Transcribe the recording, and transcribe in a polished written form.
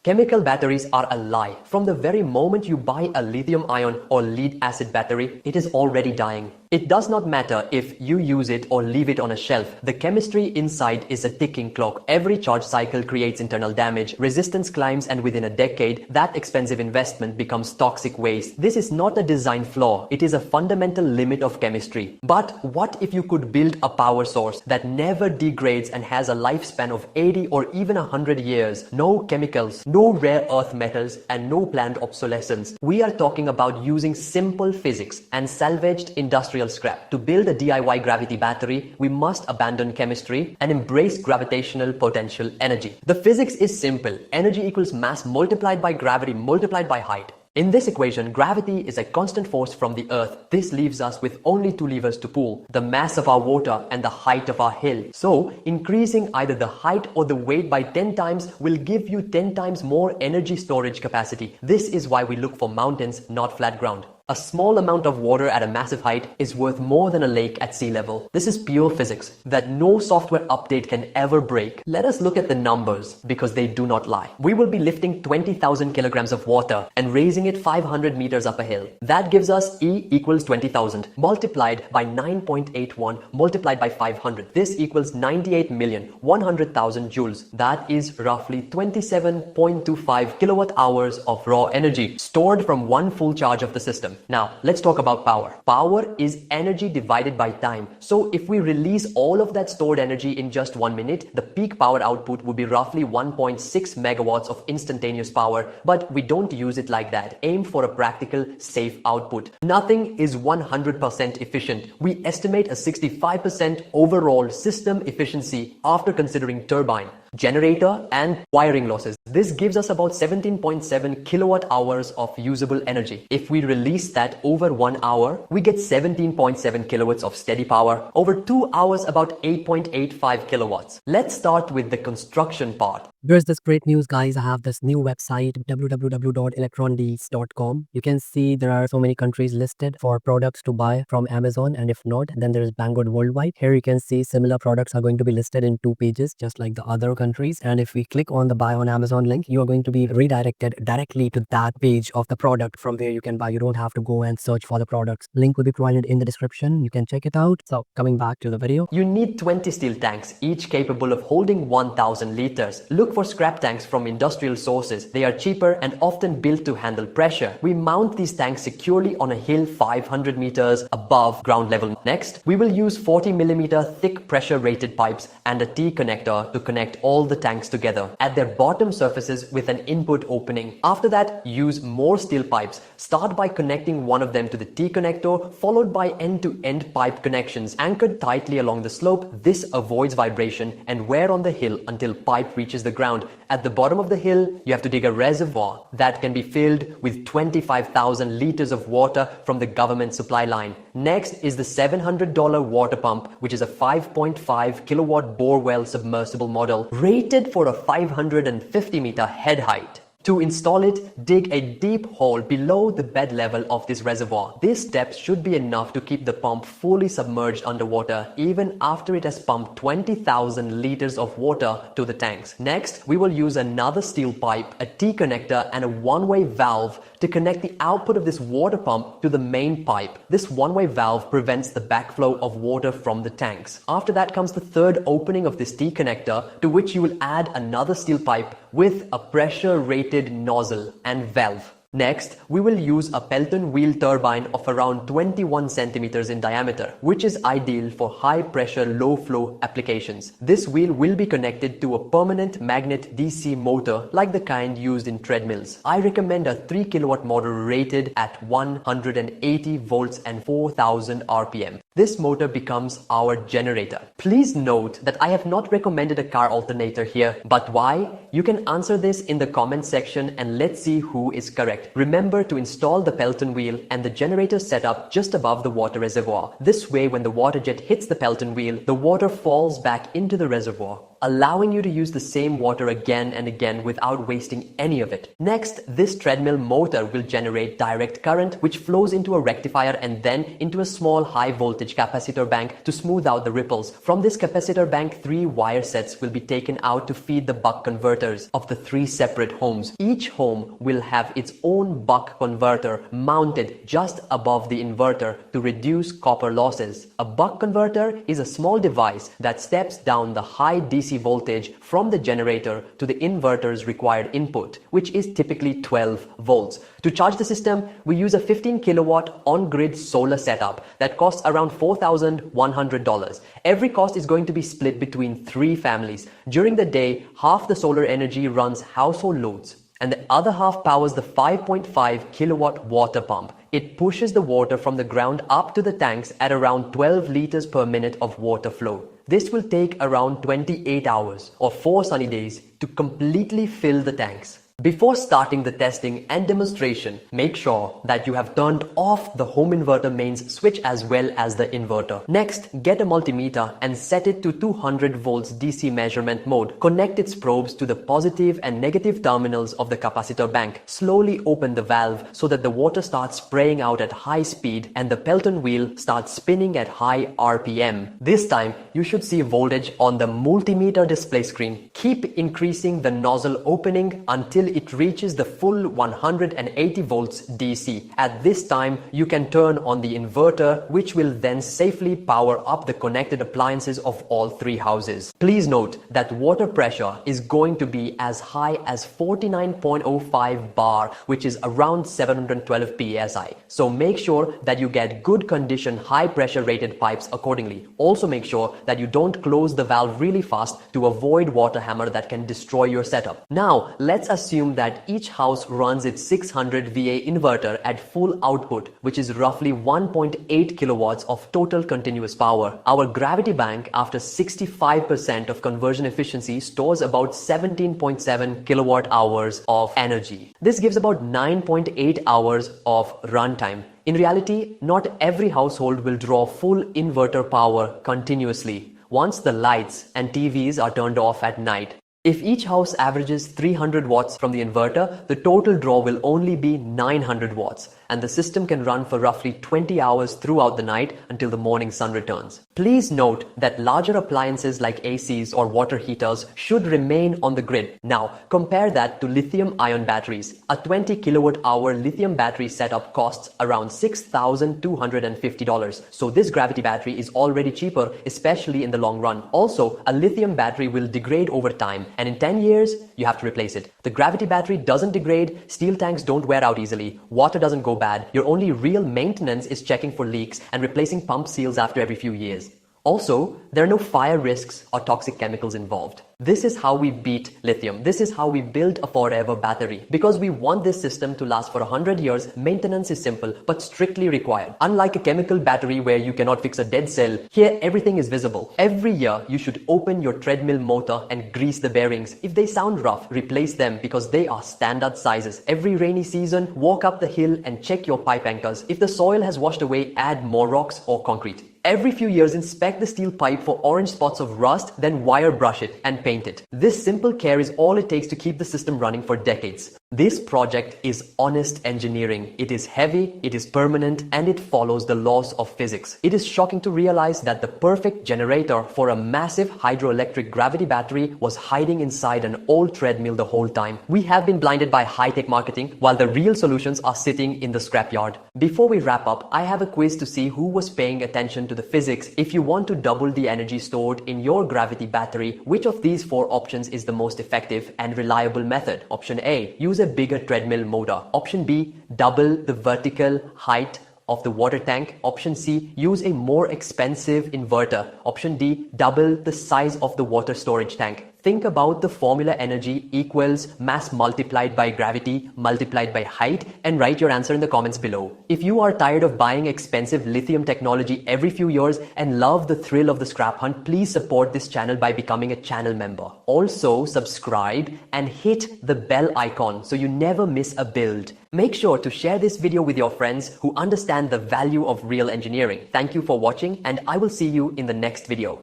Chemical batteries are a lie. From the very moment you buy a lithium-ion or lead-acid battery, it is already dying. It does not matter if you use it or leave it on a shelf. The chemistry inside is a ticking clock. Every charge cycle creates internal damage, resistance climbs, and within a decade, that expensive investment becomes toxic waste. This is not a design flaw. It is a fundamental limit of chemistry. But what if you could build a power source that never degrades and has a lifespan of 80 or even 100 years? No chemicals, no rare earth metals, and no planned obsolescence. We are talking about using simple physics and salvaged industrial scrap. To build a DIY gravity battery, we must abandon chemistry and embrace gravitational potential energy. The physics is simple. Energy equals mass multiplied by gravity multiplied by height. In this equation, gravity is a constant force from the earth. This leaves us with only two levers to pull: the mass of our water and the height of our hill. So, increasing either the height or the weight by 10 times will give you 10 times more energy storage capacity. This is why we look for mountains, not flat ground. A small amount of water at a massive height is worth more than a lake at sea level. This is pure physics that no software update can ever break. Let us look at the numbers because they do not lie. We will be lifting 20,000 kilograms of water and raising it 500 meters up a hill. That gives us E equals 20,000 multiplied by 9.81 multiplied by 500. This equals 98,100,000 joules. That is roughly 27.25 kilowatt hours of raw energy stored from one full charge of the system. Now, let's talk about power. Power is energy divided by time. So if we release all of that stored energy in just 1 minute, the peak power output would be roughly 1.6 megawatts of instantaneous power, but we don't use it like that. Aim for a practical, safe output. Nothing is 100% efficient. We estimate a 65% overall system efficiency after considering turbine, generator, and wiring losses. This gives us about 17.7 kilowatt hours of usable energy. If we release that over 1 hour, we get 17.7 kilowatts of steady power. Over 2 hours, about 8.85 kilowatts. Let's start with the construction part. There's this great news, guys. I have this new website, www.electrondeals.com. You can see there are so many countries listed for products to buy from Amazon, and if not, then there is Banggood Worldwide. Here you can see similar products are going to be listed in 2 pages, just like the other countries. And if we click on the buy on Amazon link, you are going to be redirected directly to that page of the product from where you can buy. You don't have to go and search for the products. Link will be provided in the description. You can check it out. So coming back to the video, you need 20 steel tanks, each capable of holding 1,000 liters. Look for scrap tanks from industrial sources. They are cheaper and often built to handle pressure. We mount these tanks securely on a hill 500 meters above ground level. Next, we will use 40mm thick pressure rated pipes and a T-connector to connect all the tanks together at their bottom surfaces with an input opening. After that, use more steel pipes. Start by connecting one of them to the T-connector, followed by end-to-end pipe connections anchored tightly along the slope. This avoids vibration and wear on the hill until pipe reaches the ground. At the bottom of the hill, you have to dig a reservoir that can be filled with 25,000 liters of water from the government supply line. Next is the $700 water pump, which is a 5.5 kilowatt bore well submersible model rated for a 550 meter head height. To install it, dig a deep hole below the bed level of this reservoir. This depth should be enough to keep the pump fully submerged underwater even after it has pumped 20,000 liters of water to the tanks. Next, we will use another steel pipe, a T-connector, and a one-way valve to connect the output of this water pump to the main pipe. This one-way valve prevents the backflow of water from the tanks. After that comes the third opening of this T-connector, to which you will add another steel pipe with a pressure-rated nozzle and valve. Next, we will use a Pelton wheel turbine of around 21 centimeters in diameter, which is ideal for high pressure, low flow applications. This wheel will be connected to a permanent magnet DC motor like the kind used in treadmills. I recommend a 3 kilowatt motor rated at 180 volts and 4000 RPM. This motor becomes our generator. Please note that I have not recommended a car alternator here, but why? You can answer this in the comment section and let's see who is correct. Remember to install the Pelton wheel and the generator setup just above the water reservoir. This way, when the water jet hits the Pelton wheel, the water falls back into the reservoir. allowing you to use the same water again and again without wasting any of it. Next, this treadmill motor will generate direct current, which flows into a rectifier and then into a small high voltage capacitor bank to smooth out the ripples. From this capacitor bank, 3 wire sets will be taken out to feed the buck converters of the 3 separate homes. Each home will have its own buck converter mounted just above the inverter to reduce copper losses. A buck converter is a small device that steps down the high DC voltage from the generator to the inverter's required input, which is typically 12 volts. To charge the system, we use a 15 kilowatt on-grid solar setup that costs around $4,100. Every cost is going to be split between 3 families. During the day, half the solar energy runs household loads, and the other half powers the 5.5 kilowatt water pump. It pushes the water from the ground up to the tanks at around 12 liters per minute of water flow. This will take around 28 hours or 4 sunny days to completely fill the tanks. Before starting the testing and demonstration, make sure that you have turned off the home inverter mains switch as well as the inverter. Next, get a multimeter and set it to 200 volts DC measurement mode. Connect its probes to the positive and negative terminals of the capacitor bank. Slowly open the valve so that the water starts spraying out at high speed and the Pelton wheel starts spinning at high RPM. This time, you should see voltage on the multimeter display screen. Keep increasing the nozzle opening until it reaches the full 180 volts DC. At this time, you can turn on the inverter, which will then safely power up the connected appliances of all 3 houses. Please note that water pressure is going to be as high as 49.05 bar, which is around 712 psi. So make sure that you get good condition high pressure rated pipes accordingly. Also make sure that you don't close the valve really fast to avoid water hammer that can destroy your setup. Now, let's assume that each house runs its 600 VA inverter at full output, which is roughly 1.8 kilowatts of total continuous power. Our gravity bank, after 65% of conversion efficiency, stores about 17.7 kilowatt hours of energy. This gives about 9.8 hours of runtime. In reality, not every household will draw full inverter power continuously once the lights and TVs are turned off at night. If each house averages 300 watts from the inverter, the total draw will only be 900 watts, and the system can run for roughly 20 hours throughout the night until the morning sun returns. Please note that larger appliances like ACs or water heaters should remain on the grid. Now, compare that to lithium-ion batteries. A 20 kilowatt-hour lithium battery setup costs around $6,250. So this gravity battery is already cheaper, especially in the long run. Also, a lithium battery will degrade over time, and in 10 years, you have to replace it. The gravity battery doesn't degrade, steel tanks don't wear out easily, water doesn't go bad. Your only real maintenance is checking for leaks and replacing pump seals after every few years. Also, there are no fire risks or toxic chemicals involved. This is how we beat lithium. This is how we build a forever battery. Because we want this system to last for 100 years, maintenance is simple but strictly required. Unlike a chemical battery where you cannot fix a dead cell, here everything is visible. Every year, you should open your treadmill motor and grease the bearings. If they sound rough, replace them because they are standard sizes. Every rainy season, walk up the hill and check your pipe anchors. If the soil has washed away, add more rocks or concrete. Every few years, inspect the steel pipe for orange spots of rust, then wire brush it and paint it. This simple care is all it takes to keep the system running for decades. This project is honest engineering. It is heavy, it is permanent, and it follows the laws of physics. It is shocking to realize that the perfect generator for a massive hydroelectric gravity battery was hiding inside an old treadmill the whole time. We have been blinded by high-tech marketing, while the real solutions are sitting in the scrapyard. Before we wrap up, I have a quiz to see who was paying attention to the physics. If you want to double the energy stored in your gravity battery, which of these 4 options is the most effective and reliable method? Option A, use a bigger treadmill motor. Option B, double the vertical height of the water tank. Option C, use a more expensive inverter. Option D, double the size of the water storage tank. Think about the formula energy equals mass multiplied by gravity multiplied by height and write your answer in the comments below. If you are tired of buying expensive lithium technology every few years and love the thrill of the scrap hunt, please support this channel by becoming a channel member. Also, subscribe and hit the bell icon so you never miss a build. Make sure to share this video with your friends who understand the value of real engineering. Thank you for watching, and I will see you in the next video.